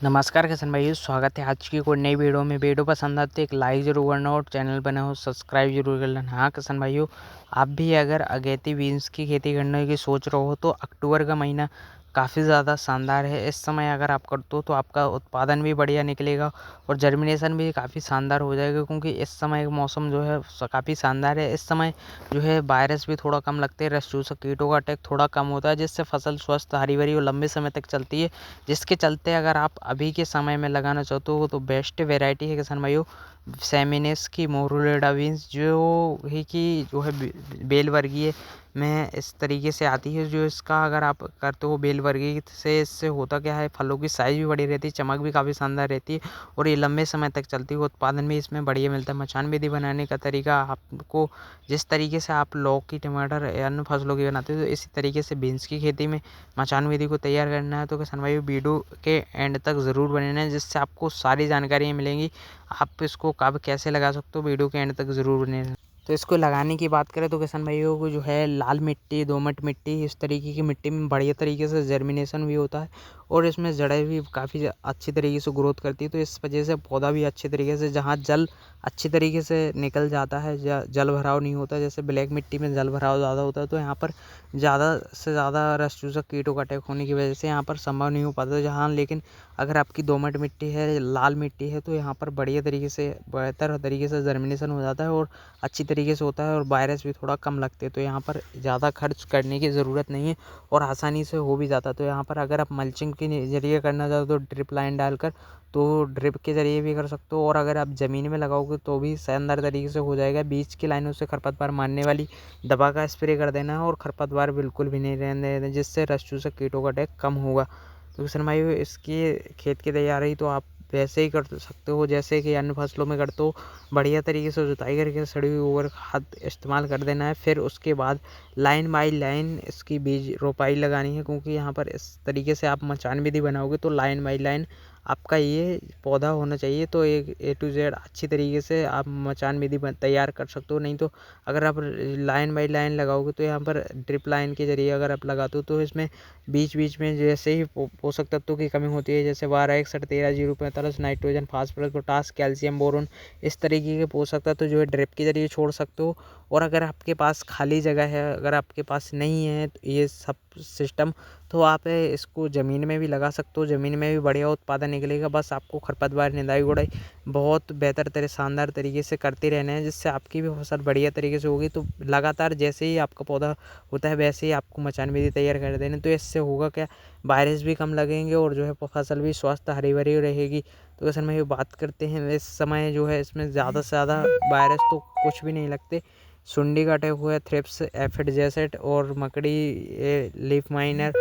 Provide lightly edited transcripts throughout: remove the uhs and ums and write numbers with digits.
नमस्कार किसान भाइयों, स्वागत है आज की कोई नई वीडियो में। वीडियो पसंद आती है एक लाइक जरूर करना और चैनल बना हो सब्सक्राइब जरूर कर लेना। हाँ किसान भाइयों, आप भी अगर अगेती बीन्स की खेती करने की सोच रहे हो तो अक्टूबर का महीना काफ़ी ज़्यादा शानदार है। इस समय अगर आप करते हो तो आपका उत्पादन भी बढ़िया निकलेगा और जर्मिनेशन भी काफ़ी शानदार हो जाएगा, क्योंकि इस समय का मौसम जो है काफ़ी शानदार है। इस समय जो है वायरस भी थोड़ा कम लगते हैं, रस चूसक कीटों का अटैक थोड़ा कम होता है, जिससे फसल स्वस्थ हरी भरी और लंबे समय तक चलती है। जिसके चलते अगर आप अभी के समय में लगाना चाहते हो तो बेस्ट वैरायटी है किसान भाइयों सेमिनेस की मोरुलेडा बीन्स, जो है बेल वर्गीय में इस तरीके से आती है। जो इसका अगर आप करते हो बेल वर्गीय से, इससे होता क्या है, फलों की साइज भी बड़ी रहती है, चमक भी काफ़ी शानदार रहती है और ये लंबे समय तक चलती है। उत्पादन भी इसमें बढ़िया मिलता है। मचान विधि बनाने का तरीका आपको जिस तरीके से आप लौकी टमाटर या अन्य फसलों की बनाते हो, तो इसी तरीके से बीन्स की खेती में मचान विधि को तैयार करना है। तो किसान भाई वीडियो के एंड तक ज़रूर बने रहें, जिससे आपको सारी जानकारियाँ मिलेंगी। आप इसको कब कैसे लगा सकते हो, वीडियो के एंड तक ज़रूर बने रहें। तो इसको लगाने की बात करें तो किसान भाइयों को जो है लाल मिट्टी, दोमट मिट्टी, इस तरीके की मिट्टी में बढ़िया तरीके से जर्मिनेशन भी होता है और इसमें जड़ें भी काफ़ी अच्छी तरीके से ग्रोथ करती है। तो इस वजह से पौधा भी अच्छे तरीके से, जहाँ जल अच्छी तरीके से निकल जाता है, जल भराव नहीं होता, जैसे ब्लैक मिट्टी में जल भराव ज़्यादा होता है, तो यहाँ पर ज़्यादा से ज़्यादा रस चूसक कीटों का अटैक होने की वजह से यहाँ पर संभव नहीं हो पाता। जहाँ लेकिन अगर आपकी दोमट मिट्टी है, लाल मिट्टी है, तो यहाँ पर बढ़िया तरीके से, बेहतर तरीके से जर्मिनेशन हो जाता है और अच्छी तरीके से होता है और वायरस भी थोड़ा कम लगते हैं। तो यहाँ पर ज़्यादा खर्च करने की ज़रूरत नहीं है और आसानी से हो भी जाता है। तो यहाँ पर अगर आप मल्चिंग के ज़रिए करना चाहते हो तो ड्रिप लाइन डालकर, तो ड्रिप के ज़रिए भी कर सकते हो, और अगर आप ज़मीन में लगाओगे तो भी शानदार तरीके से हो जाएगा। बीच की लाइनों से खरपतवार मारने वाली दवा का स्प्रे कर देना है और खरपतवार बिल्कुल भी नहीं रहने देना, जिससे रस चूसक कीटों का अटैक कम होगा। तो किसान भाई इसकी खेत की तैयारी तो आप वैसे ही कर सकते हो जैसे कि अन्य फसलों में करते हो। बढ़िया तरीके से जुताई करके सड़ी हुई गोबर खाद इस्तेमाल कर देना है। फिर उसके बाद लाइन बाई लाइन इसकी बीज रोपाई लगानी है, क्योंकि यहाँ पर इस तरीके से आप मचान विधि बनाओगे तो लाइन बाई लाइन आपका ये पौधा होना चाहिए। तो एक A to Z अच्छी तरीके से आप मचान विधि तैयार कर सकते हो। नहीं तो अगर आप लाइन बाई लाइन लगाओगे तो यहाँ पर ड्रिप लाइन के जरिए अगर आप लगाते हो तो इसमें बीच बीच में जैसे ही पोषक तत्वों की कमी होती है, जैसे 12, 61, 13, 0, 45 nitrogen, phosphorus, potash, calcium, boron, इस तरीके के पोषक तत्व जो है ड्रिप के जरिए छोड़ सकते हो। और अगर आपके पास खाली जगह है, अगर आपके पास नहीं है तो ये सब सिस्टम, तो आप इसको ज़मीन में भी लगा सकते हो। ज़मीन में भी बढ़िया उत्पादन निकलेगा। बस आपको खरपतवार निंदाई गुड़ाई बहुत बेहतर शानदार तरीके से करते रहना है, जिससे आपकी भी फसल बढ़िया तरीके से होगी। तो लगातार जैसे ही आपका पौधा होता है वैसे ही आपको मचान विधि तैयार कर देना। तो इससे होगा क्या, वायरस भी कम लगेंगे और जो है फसल भी स्वस्थ हरी भरी रहेगी। तो असल में ये बात करते हैं, इस समय जो है इसमें ज़्यादा से ज़्यादा वायरस तो कुछ भी नहीं लगते। सुंडी का अटैक हुआ है, थ्रिप्स, एफिड जैसेट और मकड़ी, लीफ माइनर,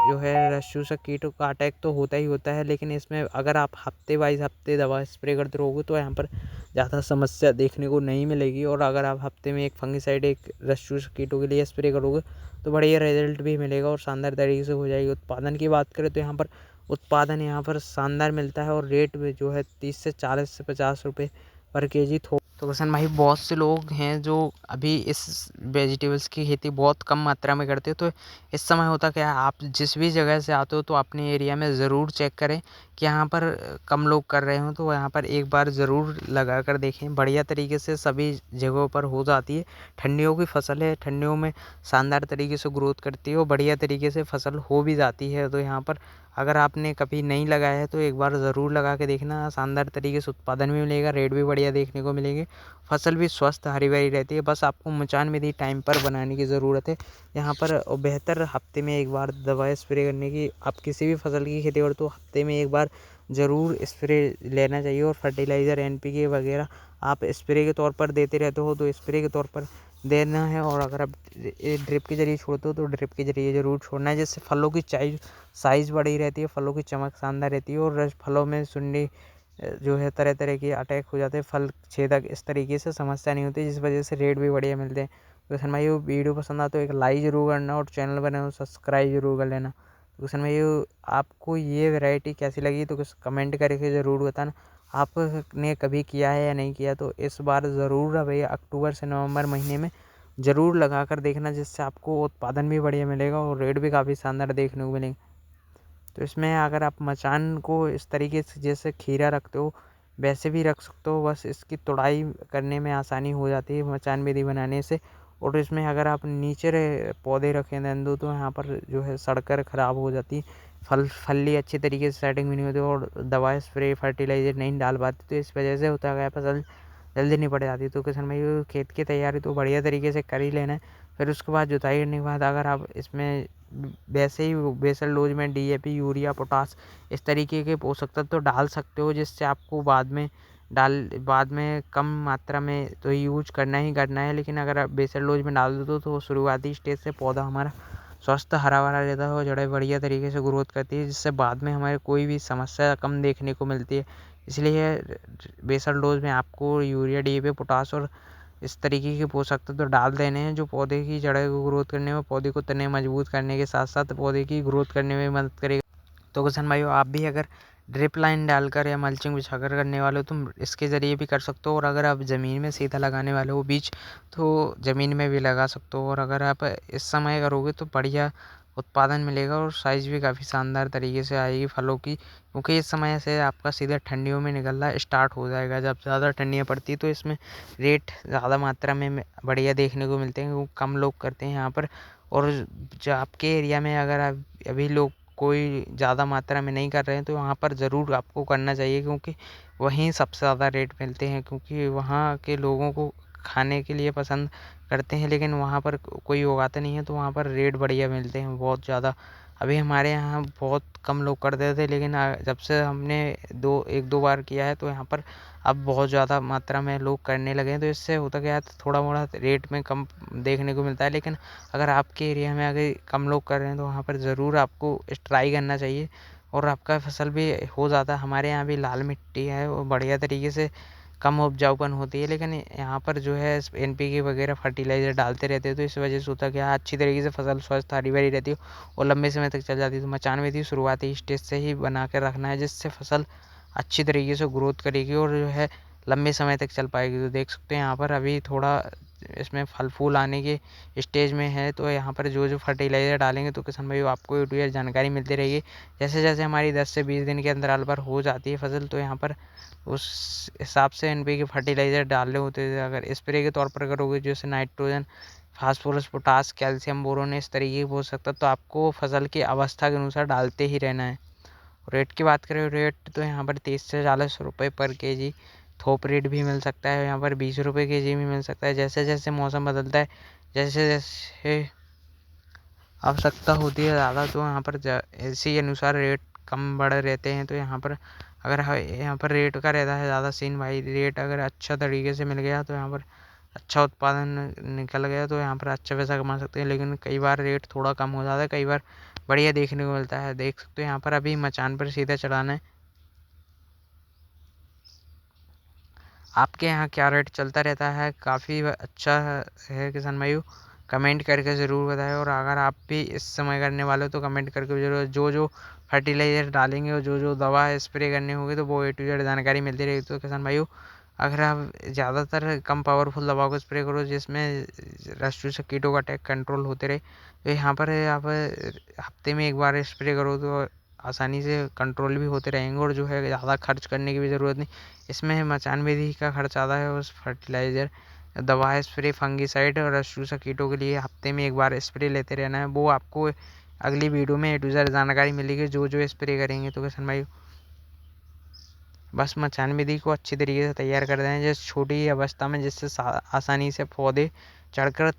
जो है रस चूसक कीटों का अटैक तो होता ही होता है। लेकिन इसमें अगर आप हफ्ते बाइज हफ्ते दवा स्प्रे करते रहोगे तो यहाँ पर ज़्यादा समस्या देखने को नहीं मिलेगी। और अगर आप हफ्ते में एक फंगिसाइड, एक रस चूसक कीटों के लिए स्प्रे करोगे तो बढ़िया रिजल्ट भी मिलेगा और शानदार तरीके से हो जाएगी। उत्पादन की बात करें तो उत्पादन यहाँ पर शानदार मिलता है और रेट भी जो है 30 से 40 से 50 रुपये पर केजी तो किसान भाई बहुत से लोग हैं जो अभी इस वेजिटेबल्स की खेती बहुत कम मात्रा में करते हैं। तो इस समय होता क्या है, आप जिस भी जगह से आते हो तो अपने एरिया में ज़रूर चेक करें कि यहाँ पर कम लोग कर रहे हो, तो यहाँ पर एक बार ज़रूर लगा कर देखें। बढ़िया तरीके से सभी जगहों पर हो जाती है। ठंडियों की फसल है, ठंडियों में शानदार तरीके से ग्रोथ करती है और बढ़िया तरीके से फसल हो भी जाती है। तो यहाँ पर अगर आपने कभी नहीं लगाया है तो एक बार ज़रूर लगा के देखना। शानदार तरीके से उत्पादन भी मिलेगा, रेट भी बढ़िया देखने को मिलेंगे, फसल भी स्वस्थ हरी भरी रहती है। बस आपको मचान विधि टाइम पर बनाने की ज़रूरत है। यहाँ पर बेहतर हफ्ते में एक बार दवा स्प्रे करने की, आप किसी भी फसल की खेती करो तो हफ्ते में एक बार ज़रूर स्प्रे लेना चाहिए। और फर्टिलाइज़र NPK वगैरह आप स्प्रे के तौर पर देते रहते हो तो स्प्रे के तौर पर देना है। और अगर आप ड्रिप के जरिए छोड़ते हो तो ड्रिप के जरिए ज़रूर छोड़ना है, जिससे फलों की साइज़ बड़ी रहती है, फलों की चमक शानदार रहती है और फलों में सुंडी जो है तरह तरह के अटैक हो जाते हैं, फल छेदक, इस तरीके से समस्या नहीं होती, जिस वजह से रेट भी बढ़िया मिलते हैं। तो किसान भाई वीडियो पसंद आता तो एक लाइक ज़रूर करना और चैनल बने हो सब्सक्राइब जरूर कर लेना। तो किसान भाई आपको ये वैरायटी कैसी लगी तो कुछ कमेंट करके ज़रूर बताना। आपने कभी किया है या नहीं किया, तो इस बार ज़रूर भैया अक्टूबर से नवंबर महीने में ज़रूर लगा कर देखना, जिससे आपको उत्पादन भी बढ़िया मिलेगा और रेट भी काफ़ी शानदार देखने को मिलेंगे। तो इसमें अगर आप मचान को इस तरीके से जैसे खीरा रखते हो वैसे भी रख सकते हो, बस इसकी तुड़ाई करने में आसानी हो जाती है मचान विधि बनाने से। और इसमें अगर आप नीचे पौधे रखें तेंदू तो यहाँ पर जो है सड़कर ख़राब हो जाती, फली अच्छी तरीके से सेटिंग भी नहीं होती और दवा स्प्रे फर्टिलाइज़र नहीं डाल पाते, तो इस वजह से होता है फसल जल्दी निपट जाती है। तो किसान भाई खेत की तैयारी तो बढ़िया तरीके से कर ही लेना है। फिर उसके बाद जुताई करने के बाद अगर आप इसमें वैसे ही बेसल डोज में DAP, यूरिया, पोटास इस तरीके के पोषक तत्व तो डाल सकते हो, जिससे आपको बाद में कम मात्रा में तो यूज करना ही करना है। लेकिन अगर आप बेसल डोज में डाल दो तो शुरुआती स्टेज से पौधा हमारा स्वस्थ हरा भरा रहता है और जड़ें बढ़िया तरीके से ग्रोथ करती है, जिससे बाद में हमारे कोई भी समस्या कम देखने को मिलती है। इसलिए बेसल डोज में आपको यूरिया, DAP, पोटास और इस तरीके के पोषक तत्व तो डाल देने हैं, जो पौधे की जड़ें को ग्रोथ करने में, पौधे को तने मजबूत करने के साथ साथ पौधे की ग्रोथ करने में मदद करेगा। तो किसान भाइयों आप भी अगर ड्रिप लाइन डालकर या मल्चिंग बिछाकर करने वाले हो तो इसके ज़रिए भी कर सकते हो, और अगर आप ज़मीन में सीधा लगाने वाले हो बीज तो ज़मीन में भी लगा सकते हो। और अगर आप इस समय करोगे तो बढ़िया उत्पादन मिलेगा और साइज़ भी काफ़ी शानदार तरीके से आएगी फलों की, क्योंकि इस समय से आपका सीधा ठंडियों में निकलना स्टार्ट हो जाएगा। जब ज़्यादा ठंडियाँ पड़ती तो इसमें रेट ज़्यादा मात्रा में बढ़िया देखने को मिलते हैं, क्योंकि कम लोग करते हैं यहाँ पर। और जो आपके एरिया में अगर आप अभी लोग कोई ज़्यादा मात्रा में नहीं कर रहे हैं तो वहाँ पर ज़रूर आपको करना चाहिए, क्योंकि वहीं सबसे ज़्यादा रेट मिलते हैं, क्योंकि वहाँ के लोगों को खाने के लिए पसंद करते हैं, लेकिन वहाँ पर कोई उगाता नहीं है तो वहाँ पर रेट बढ़िया मिलते हैं बहुत ज़्यादा। अभी हमारे यहाँ बहुत कम लोग करते थे, लेकिन जब से हमने एक दो बार किया है तो यहाँ पर अब बहुत ज़्यादा मात्रा में लोग करने लगे हैं। तो इससे होता क्या है, थोड़ा मोड़ा रेट में कम देखने को मिलता है। लेकिन अगर आपके एरिया में अगर कम लोग कर रहे हैं तो वहाँ पर ज़रूर आपको ट्राई करना चाहिए और आपका फसल भी हो जाता है। हमारे यहाँ भी लाल मिट्टी है, वो बढ़िया तरीके से कम उपजाऊपन होती है, लेकिन यहाँ पर जो है NPK वगैरह फर्टिलाइज़र डालते रहते हैं, तो इस वजह से होता क्या है, अच्छी तरीके से फसल स्वस्थ हरी भरी रहती है और लंबे समय तक चल जाती है। तो मैं 95 शुरुआती स्टेज से ही बना कर रखना है, जिससे फसल अच्छी तरीके से ग्रोथ करेगी और जो है लंबे समय तक चल पाएगी। तो देख सकते हैं यहाँ पर अभी थोड़ा इसमें फल फूल आने के स्टेज में है, तो यहाँ पर जो जो फर्टिलाइज़र डालेंगे तो किसान भाई आपको ये जानकारी मिलती रहेगी। जैसे जैसे हमारी 10 से 20 दिन के अंतराल पर हो जाती है फसल, तो यहाँ पर उस हिसाब से NPK फर्टिलाइज़र डालने होते हैं। अगर स्प्रे के तौर पर करोगे जैसे nitrogen, phosphorus, potash, calcium, boron इस तरीके के हो सकता है, तो आपको फसल की अवस्था के अनुसार डालते ही रहना है। रेट की बात करें, रेट तो यहाँ पर 30 से 40 रुपये पर KG थोक रेट भी मिल सकता है, यहाँ पर 20 रुपये KG भी मिल सकता है। जैसे जैसे मौसम बदलता है, जैसे जैसे आवश्यकता होती है ज़्यादा, तो यहाँ पर इसी अनुसार रेट कम बढ़ रहते हैं। तो यहाँ पर अगर यहाँ पर रेट का रहता है ज़्यादा सीन भाई, रेट अगर अच्छा तरीके से मिल गया तो यहाँ पर अच्छा उत्पादन निकल गया तो यहाँ पर अच्छा पैसा कमा सकते हैं। लेकिन कई बार रेट थोड़ा कम हो जाता है, कई बार बढ़िया देखने को मिलता है। देख सकते हो यहाँ पर अभी मचान पर सीधा चढ़ाना है। आपके यहाँ क्या रेट चलता रहता है, काफ़ी अच्छा है किसान भाइयों, कमेंट करके ज़रूर बताएं। और अगर आप भी इस समय करने वाले हो तो कमेंट करके ज़रूर, जो जो फर्टिलाइज़र डालेंगे और जो जो दवा स्प्रे करनी होगी तो वो A to Z जानकारी मिलती रहेगी। तो किसान भाइयों अगर आप ज़्यादातर कम पावरफुल दवा को स्प्रे करो जिसमें रस्ट से कीटों का अटैक कंट्रोल होते रहे, तो यहाँ पर आप हफ्ते में एक बार स्प्रे करो तो आसानी से कंट्रोल भी होते रहेंगे और जो है ज़्यादा खर्च करने की भी ज़रूरत नहीं। इसमें मचान विधि का खर्च ज़्यादा है, उस फर्टिलाइज़र, दवा स्प्रे, फंगीसाइड और रसूसा कीटों के लिए हफ्ते में एक बार स्प्रे लेते रहना है। वो आपको अगली वीडियो में A to Z जानकारी मिलेगी जो जो स्प्रे करेंगे। तो किसान भाई बस मचान विधि को अच्छी तरीके से तैयार कर दें जिस छोटी अवस्था में, जिससे आसानी से पौधे चढ़कर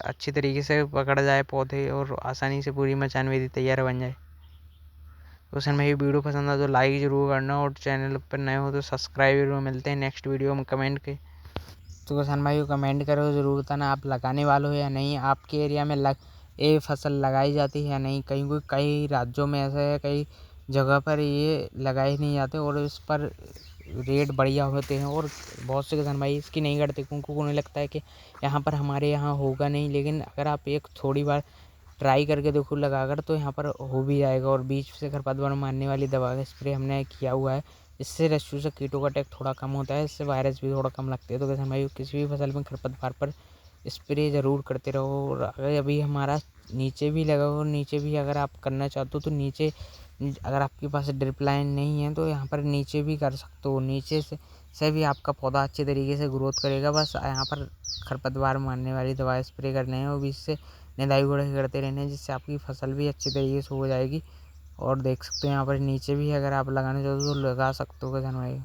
अच्छी तरीके से पकड़ जाए पौधे और आसानी से पूरी मचान विधि तैयार बन जाए। तो किसान भाई वीडियो पसंद आए तो लाइक ज़रूर करना और चैनल पर नए हो तो सब्सक्राइब जरूर। मिलते हैं नेक्स्ट वीडियो में कमेंट के। तो किसान भाई कमेंट करो ज़रूर बताना आप लगाने वाले हो या नहीं, आपके एरिया में ये फसल लगाई जाती है या नहीं। कई राज्यों में ऐसा है, कई जगह पर ये लगाए नहीं जाते और इस पर रेट बढ़िया होते हैं और बहुत से किसान भाई इसकी नहीं करते, क्योंकि उन्हें लगता है कि यहाँ पर हमारे यहाँ होगा नहीं। लेकिन अगर आप एक थोड़ी बार ट्राई करके देखो लगाकर तो यहाँ पर हो भी जाएगा। और बीच से खरपतवार मारने वाली दवा का स्प्रे हमने किया हुआ है, इससे रस्सू से कीटों का अटैक थोड़ा कम होता है, इससे वायरस भी थोड़ा कम लगते हैं। तो किसान भाई किसी भी फसल में खरपतवार पर स्प्रे ज़रूर करते रहो। और अगर अभी हमारा नीचे भी लगा हो, नीचे भी अगर आप करना चाहते हो तो नीचे अगर आपके पास ड्रिप लाइन नहीं है तो यहाँ पर नीचे भी कर सकते हो, नीचे से भी आपका पौधा अच्छे तरीके से ग्रोथ करेगा। बस यहाँ पर खरपतवार मारने वाली दवा स्प्रे करने हैं और बीच से निदाई गुड़ाई करते रहने हैं, जिससे आपकी फसल भी अच्छी तरीके से हो जाएगी। और देख सकते हो यहाँ पर नीचे भी अगर आप लगाना चाहो तो लगा सकते हो किसान भाई।